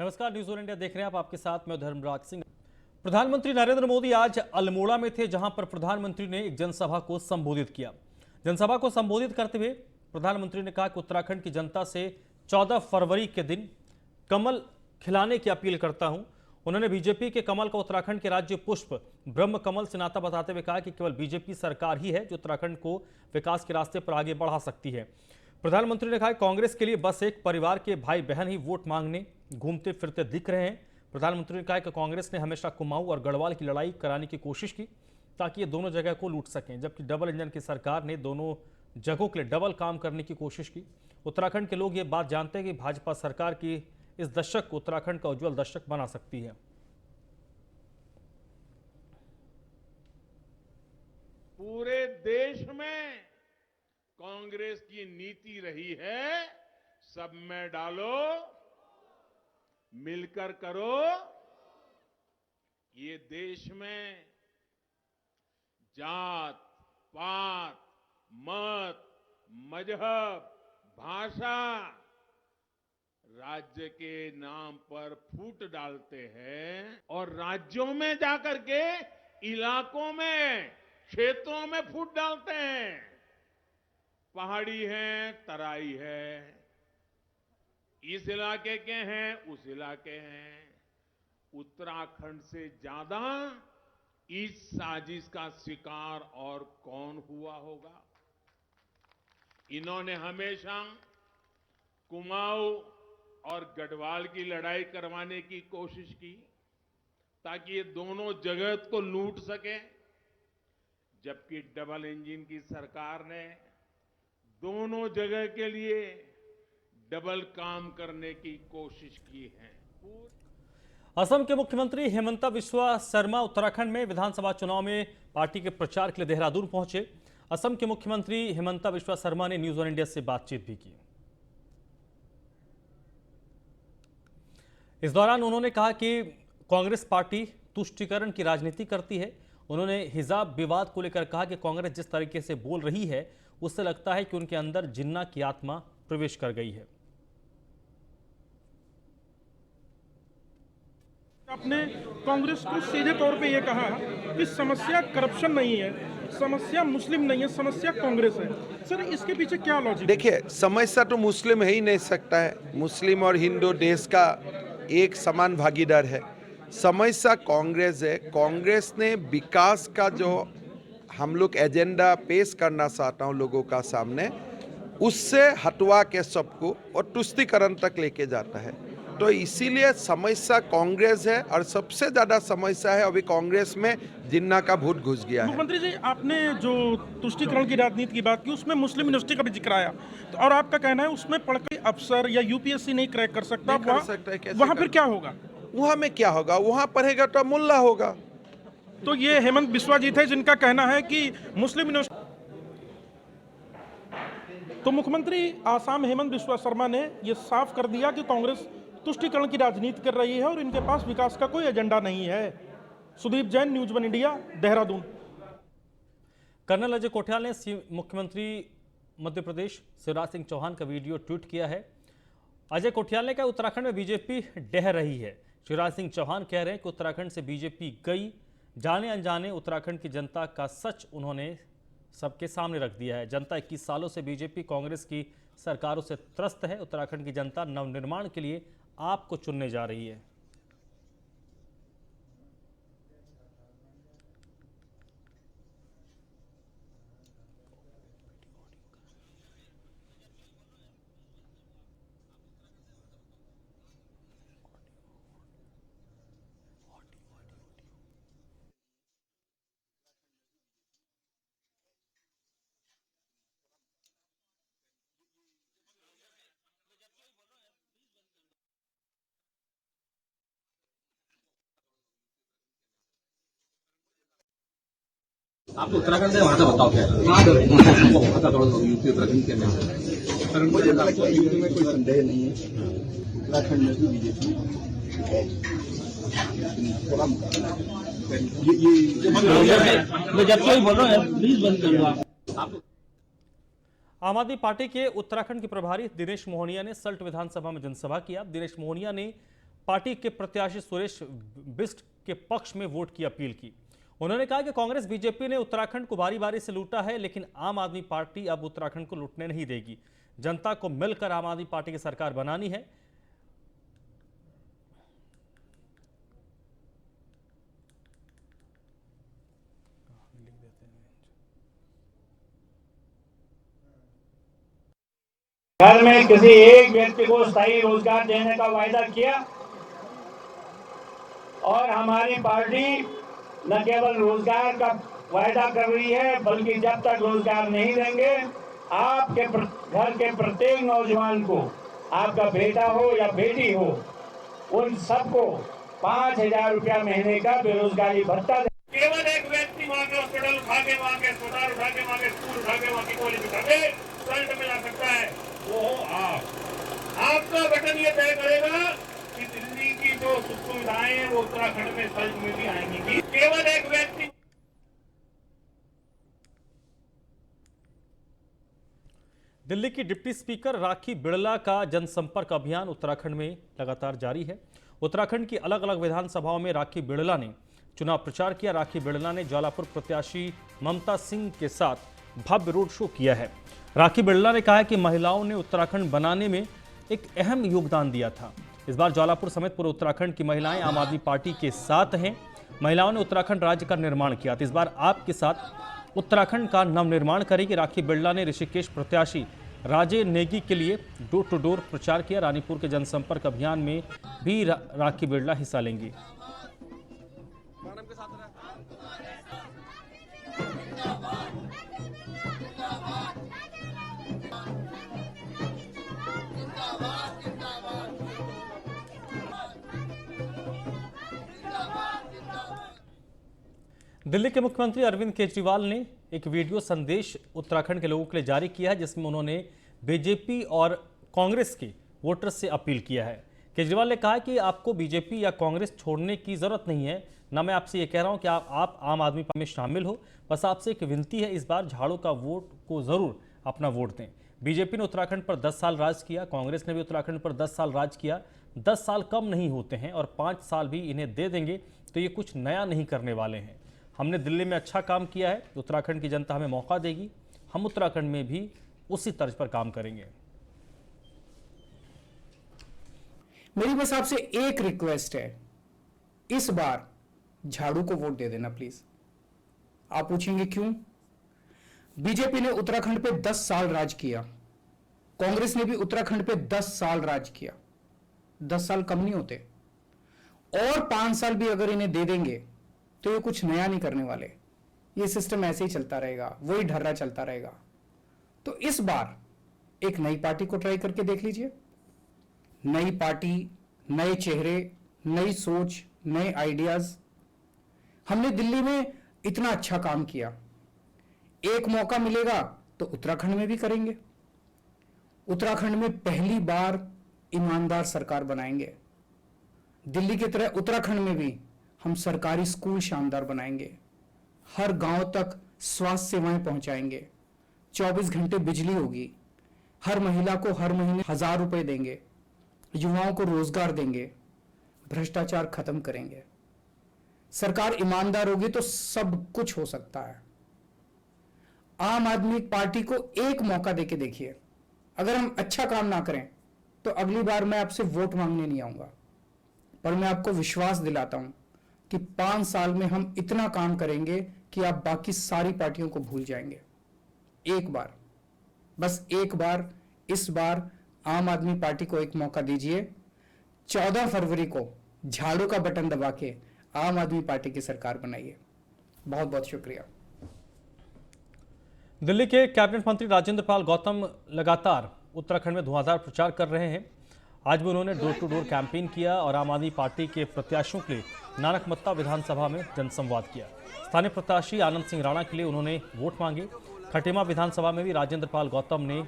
नमस्कार, news on India देख रहे हैं आप। आपके साथ मैं धर्मराज सिंह। प्रधानमंत्री नरेंद्र मोदी आज अल्मोड़ा में थे, जहां पर प्रधानमंत्री ने एक जनसभा को संबोधित किया। जनसभा को संबोधित करते हुए प्रधानमंत्री ने कहा कि उत्तराखंड की जनता से 14 फरवरी के दिन कमल खिलाने की अपील करता हूं। उन्होंने बीजेपी के कमल का उत्तराखंड के राज्य पुष्प ब्रह्म कमल से नाता बताते हुए कहा कि केवल बीजेपी सरकार ही है जो उत्तराखंड को विकास के रास्ते पर आगे बढ़ा सकती है। प्रधानमंत्री ने कहा कांग्रेस के लिए बस एक परिवार के भाई बहन ही वोट मांगने घूमते फिरते दिख रहे हैं। प्रधानमंत्री ने कहा कि कांग्रेस ने हमेशा कुमाऊं और गढ़वाल की लड़ाई कराने की कोशिश की ताकि ये दोनों जगह को लूट सकें, जबकि डबल इंजन की सरकार ने दोनों जगहों के लिए डबल काम करने की कोशिश की। उत्तराखंड के लोग ये बात जानते हैं कि भाजपा सरकार की इस दशक को उत्तराखंड का उज्जवल दशक बना सकती है। पूरे देश में कांग्रेस की नीति रही है, सब में डालो, मिलकर करो। ये देश में जात पात मत मजहब भाषा राज्य के नाम पर फूट डालते हैं और राज्यों में जाकर के इलाकों में क्षेत्रों में फूट डालते हैं। पहाड़ी है, तराई है, इस इलाके के हैं, उस इलाके हैं। उत्तराखंड से ज्यादा इस साजिश का शिकार और कौन हुआ होगा। इन्होंने हमेशा कुमाऊं और गढ़वाल की लड़ाई करवाने की कोशिश की ताकि ये दोनों जगह को लूट सके, जबकि डबल इंजन की सरकार ने दोनों जगह के लिए डबल काम करने की कोशिश की है। असम के मुख्यमंत्री हेमंता बिस्वा शर्मा उत्तराखंड में विधानसभा चुनाव में पार्टी के प्रचार के लिए देहरादून पहुंचे। असम के मुख्यमंत्री हेमंता बिस्वा शर्मा ने न्यूज़ ऑन इंडिया से बातचीत भी की। इस दौरान उन्होंने कहा कि कांग्रेस पार्टी तुष्टीकरण की राजनीति करती है। उन्होंने हिजाब विवाद को लेकर कहा कि कांग्रेस जिस तरीके से बोल रही है उससे लगता है कि उनके अंदर जिन्ना की आत्मा प्रवेश कर गई है। आपने कांग्रेस को सीधे तौर पे ये कहा कि समस्या करप्शन नहीं है, समस्या मुस्लिम नहीं है, समस्या कांग्रेस है। सर, इसके पीछे क्या लॉजिक? देखिए, समस्या तो मुस्लिम है ही नहीं सकता है। मुस्लिम और हिंदू देश का एक समान भागीदार है। समस्या कांग्रेस है। कांग्रेस ने विकास का जो हम लोग एजेंडा पेश करना चाहता हूँ लोगों का सामने, उससे हटवा के सबको और तुष्टीकरण तक लेके जाता है। तो इसीलिए समस्या कांग्रेस है और सबसे ज्यादा समस्या है अभी कांग्रेस में जिन्ना का भूत घुस गया है। मुख्यमंत्री जी, आपने जो तुष्टीकरण की राजनीति की बात की उसमें मुस्लिम यूनिवर्सिटी का भी जिक्र आया, तो और आपका कहना है उसमें पढ़कर अफसर या यूपीएससी नहीं क्रैक कर सकता, वहाँ फिर क्या होगा? वहाँ में क्या होगा? वहाँ पढ़ेगा तो मुल्ला होगा। तो ये हेमंत बिस्वा जी थे जिनका कहना है कि मुस्लिम यूनिवर्सिटी। तो मुख्यमंत्री आसाम हेमंत बिस्वा शर्मा ने यह साफ कर दिया कि कांग्रेस तुष्टीकरण की राजनीति कर रही है और इनके पास विकास का कोई एजेंडा नहीं है। Sudeep Jain, news one India, Dehradun. Colonel Ajay Kothiyal ने मुख्यमंत्री मध्य प्रदेश शिवराज सिंह चौहान का वीडियो ट्वीट किया है। अजय कोठियाल ने कहा उत्तराखंड में बीजेपी डह रही है। शिवराज सिंह चौहान कह रहे हैं कि उत्तराखंड से बीजेपी गई। जाने अनजाने उत्तराखंड की जनता का सच उन्होंने सबके सामने रख दिया है। जनता 21 सालों से बीजेपी कांग्रेस की सरकारों से त्रस्त है। उत्तराखंड की जनता नवनिर्माण के लिए आपको चुनने जा रही है। आप उत्तराखंड से वहाँ का बताओ क्या है? वहाँ का थोड़ा यूपी उत्तराखंड के अंदर मुझे लगता है यूपी में कोई संदेह नहीं है, उत्तराखंड में भी बीजेपी है। थोड़ा आम आदमी पार्टी के उत्तराखंड के प्रभारी दिनेश मोहनिया ने सल्ट विधानसभा में जनसभा किया। दिनेश मोहनिया ने पार्टी के प्रत्याशी सुरेश बिष्ट के पक्ष में वोट की अपील की। उन्होंने कहा कि कांग्रेस बीजेपी ने उत्तराखंड को बारी बारी से लूटा है, लेकिन आम आदमी पार्टी अब उत्तराखंड को लूटने नहीं देगी। जनता को मिलकर आम आदमी पार्टी की सरकार बनानी है। घर में किसी एक व्यक्ति को स्थायी रोजगार देने का वायदा किया और हमारी पार्टी न केवल रोजगार का वायदा कर रही है, बल्कि जब तक रोजगार नहीं देंगे आपके घर के प्रत्येक नौजवान को, आपका बेटा हो या बेटी हो, उन सबको 5,000 रुपया महीने का बेरोजगारी भत्ता। केवल एक व्यक्ति वहाँ के हॉस्पिटल उठा के, वहाँ के अस्पताल उठा के, वहाँ के स्कूल उठा के, वहाँ की कॉलेज उठा के फ्रंट में ला सकता है, वो हो आप। आपका बटन ये तय करेगा कि दिल्ली की जो सुख सुविधाएं हैं वो उत्तराखंड में फ्रंट में भी आएंगी। केवल एक व्यक्ति। दिल्ली की डिप्टी स्पीकर राखी बिड़ला का जनसंपर्क अभियान उत्तराखंड में लगातार जारी है। उत्तराखंड की अलग अलग विधानसभाओं में राखी बिड़ला ने चुनाव प्रचार किया। राखी बिड़ला ने ज्वालापुर प्रत्याशी ममता सिंह के साथ भव्य रोड शो किया है। राखी बिड़ला ने कहा कि महिलाओं ने उत्तराखंड बनाने में एक अहम योगदान दिया था। इस बार ज्वालापुर समेत पूरे उत्तराखंड की महिलाएं आम आदमी पार्टी के साथ हैं। महिलाओं ने उत्तराखंड राज्य का निर्माण किया, तो इस बार आपके साथ उत्तराखंड का नवनिर्माण करेगी। राखी बिड़ला ने ऋषिकेश प्रत्याशी राजे नेगी के लिए डोर टू डोर प्रचार किया। रानीपुर के जनसंपर्क अभियान में भी राखी बिड़ला हिस्सा लेंगी। दिल्ली के मुख्यमंत्री अरविंद केजरीवाल ने एक वीडियो संदेश उत्तराखंड के लोगों के लिए जारी किया है, जिसमें उन्होंने बीजेपी और कांग्रेस के वोटर्स से अपील किया है। केजरीवाल ने कहा कि आपको बीजेपी या कांग्रेस छोड़ने की जरूरत नहीं है। ना मैं आपसे ये कह रहा हूं कि आप आम आदमी पार्टी में शामिल हो, बस आपसे एक विनती है, इस बार झाड़ू का वोट को जरूर अपना वोट दें। बीजेपी ने उत्तराखंड पर 10 साल राज किया, कांग्रेस ने भी उत्तराखंड पर 10 साल राज किया। 10 साल कम नहीं होते हैं और 5 साल भी इन्हें दे देंगे तो ये कुछ नया नहीं करने वाले हैं। हमने दिल्ली में अच्छा काम किया है, उत्तराखंड की जनता हमें मौका देगी, हम उत्तराखंड में भी उसी तर्ज पर काम करेंगे। मेरी बस आपसे एक रिक्वेस्ट है, इस बार झाड़ू को वोट दे देना प्लीज। आप पूछेंगे क्यों? बीजेपी ने उत्तराखंड पे 10 साल राज किया, कांग्रेस ने भी उत्तराखंड पे 10 साल राज किया। 10 साल कम नहीं होते, और 5 साल भी अगर इन्हें दे देंगे तो ये कुछ नया नहीं करने वाले। ये सिस्टम ऐसे ही चलता रहेगा, वही ढर्रा चलता रहेगा। तो इस बार एक नई पार्टी को ट्राई करके देख लीजिए। नई पार्टी, नए चेहरे, नई सोच, नए आइडियाज। हमने दिल्ली में इतना अच्छा काम किया, एक मौका मिलेगा तो उत्तराखंड में भी करेंगे। उत्तराखंड में पहली बार ईमानदार सरकार बनाएंगे। दिल्ली की तरह उत्तराखंड में भी हम सरकारी स्कूल शानदार बनाएंगे, हर गांव तक स्वास्थ्य सेवाएं पहुंचाएंगे, 24 घंटे बिजली होगी, हर महिला को हर महीने 1,000 रुपए देंगे, युवाओं को रोजगार देंगे, भ्रष्टाचार खत्म करेंगे। सरकार ईमानदार होगी तो सब कुछ हो सकता है। आम आदमी पार्टी को एक मौका देके देखिए। अगर हम अच्छा काम ना करें तो अगली बार मैं आपसे वोट मांगने नहीं आऊंगा, पर मैं आपको विश्वास दिलाता हूं कि 5 साल में हम इतना काम करेंगे कि आप बाकी सारी पार्टियों को भूल जाएंगे। एक बार, बस एक बार, इस बार आम आदमी पार्टी को एक मौका दीजिए। 14 फरवरी को झाड़ू का बटन दबा के आम आदमी पार्टी की सरकार बनाइए। बहुत बहुत शुक्रिया। दिल्ली के कैबिनेट मंत्री राजेंद्र पाल गौतम लगातार उत्तराखंड में धुआंधार प्रचार कर रहे हैं। आज भी उन्होंने डोर टू डोर कैंपेन किया और आम आदमी पार्टी के प्रत्याशियों के लिए नानकमत्ता विधानसभा में जनसंवाद किया। स्थानीय प्रत्याशी आनंद सिंह राणा के लिए उन्होंने वोट मांगे। खटीमा विधानसभा में भी राजेंद्र पाल गौतम ने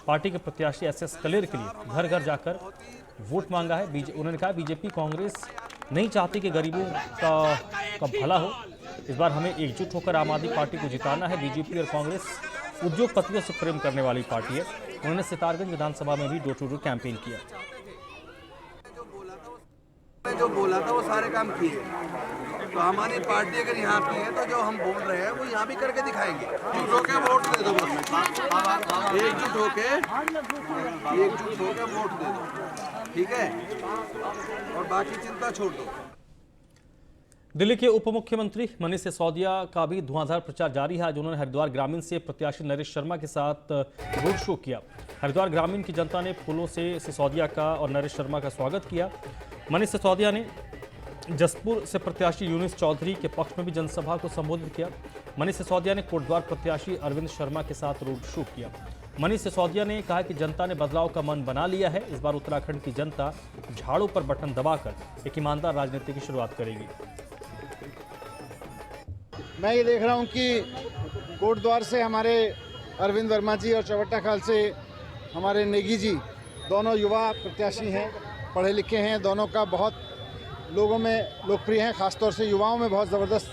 पार्टी के प्रत्याशी एस कलेर के लिए घर घर जाकर वोट मांगा है। उन्होंने कहा बीजेपी कांग्रेस नहीं चाहती कि गरीबों का भला हो। इस बार हमें एकजुट होकर आम आदमी पार्टी को जिताना है। बीजेपी और कांग्रेस उद्योगपतियों से प्रेम करने वाली पार्टी है। उन्होंने सितारगंज विधानसभा में भी डोर टू डोर कैंपेन किया। जो बोला था वो सारे काम किए। तो हमारी पार्टी अगर यहाँ की है तो जो हम बोल रहे हैं वो यहाँ भी करके दिखाएंगे। एकजुट होके वोट दे दो, बस एकजुट होके वोट दे दो, ठीक है, और बाकी चिंता छोड़ दो। दिल्ली के उप मुख्यमंत्री मनीष सिसोदिया का भी धुआंधार प्रचार जारी है। आज उन्होंने हरिद्वार ग्रामीण से प्रत्याशी नरेश शर्मा के साथ रोड शो किया। हरिद्वार ग्रामीण की जनता ने फूलों से सिसोदिया का और नरेश शर्मा का स्वागत किया। मनीष सिसोदिया ने जसपुर से प्रत्याशी यूनिस चौधरी के पक्ष में भी जनसभा को संबोधित किया। मनीष सिसोदिया ने कोटद्वार प्रत्याशी अरविंद शर्मा के साथ रोड शो किया। मनीष सिसोदिया ने कहा कि जनता ने बदलाव का मन बना लिया है। इस बार उत्तराखंड की जनता झाड़ू पर बटन दबाकर एक ईमानदार राजनीति की शुरुआत करेगी। मैं ये देख रहा हूँ कि कोटद्वार से हमारे अरविंद वर्मा जी और चौबट्टा खाल से हमारे नेगी जी दोनों युवा प्रत्याशी हैं, पढ़े लिखे हैं, दोनों का बहुत लोगों में लोकप्रिय हैं, खासतौर से युवाओं में बहुत ज़बरदस्त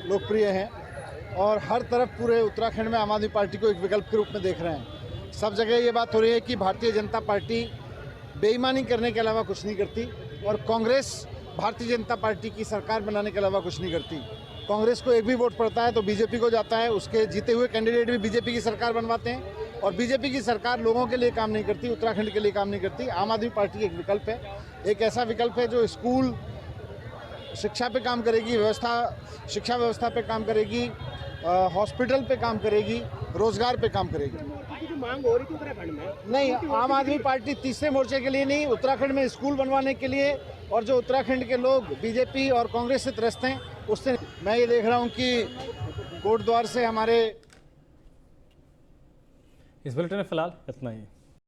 लोकप्रिय हैं और हर तरफ पूरे उत्तराखंड में आम आदमी पार्टी को एक विकल्प के रूप में देख रहे हैं। सब जगह ये बात हो रही है कि भारतीय जनता पार्टी बेईमानी करने के अलावा कुछ नहीं करती और कांग्रेस भारतीय जनता पार्टी की सरकार बनाने के अलावा कुछ नहीं करती। कांग्रेस को एक भी वोट पड़ता है तो बीजेपी को जाता है, उसके जीते हुए कैंडिडेट भी बीजेपी की सरकार बनवाते हैं और बीजेपी की सरकार लोगों के लिए काम नहीं करती, उत्तराखंड के लिए काम नहीं करती। आम आदमी पार्टी एक विकल्प है, एक ऐसा विकल्प है जो स्कूल शिक्षा पे काम करेगी, शिक्षा व्यवस्था पे काम करेगी, हॉस्पिटल पे काम करेगी, रोजगार पे काम करेगी। मांग हो रही थी उत्तराखंड में? नहीं, आम आदमी पार्टी तीसरे मोर्चे के लिए नहीं, उत्तराखंड में स्कूल बनवाने के लिए और जो उत्तराखंड के लोग बीजेपी और कांग्रेस से त्रस्त हैं उससे। मैं ये देख रहा हूँ कि कोटद्वार से हमारे इस बुलेटिन में फिलहाल इतना ही।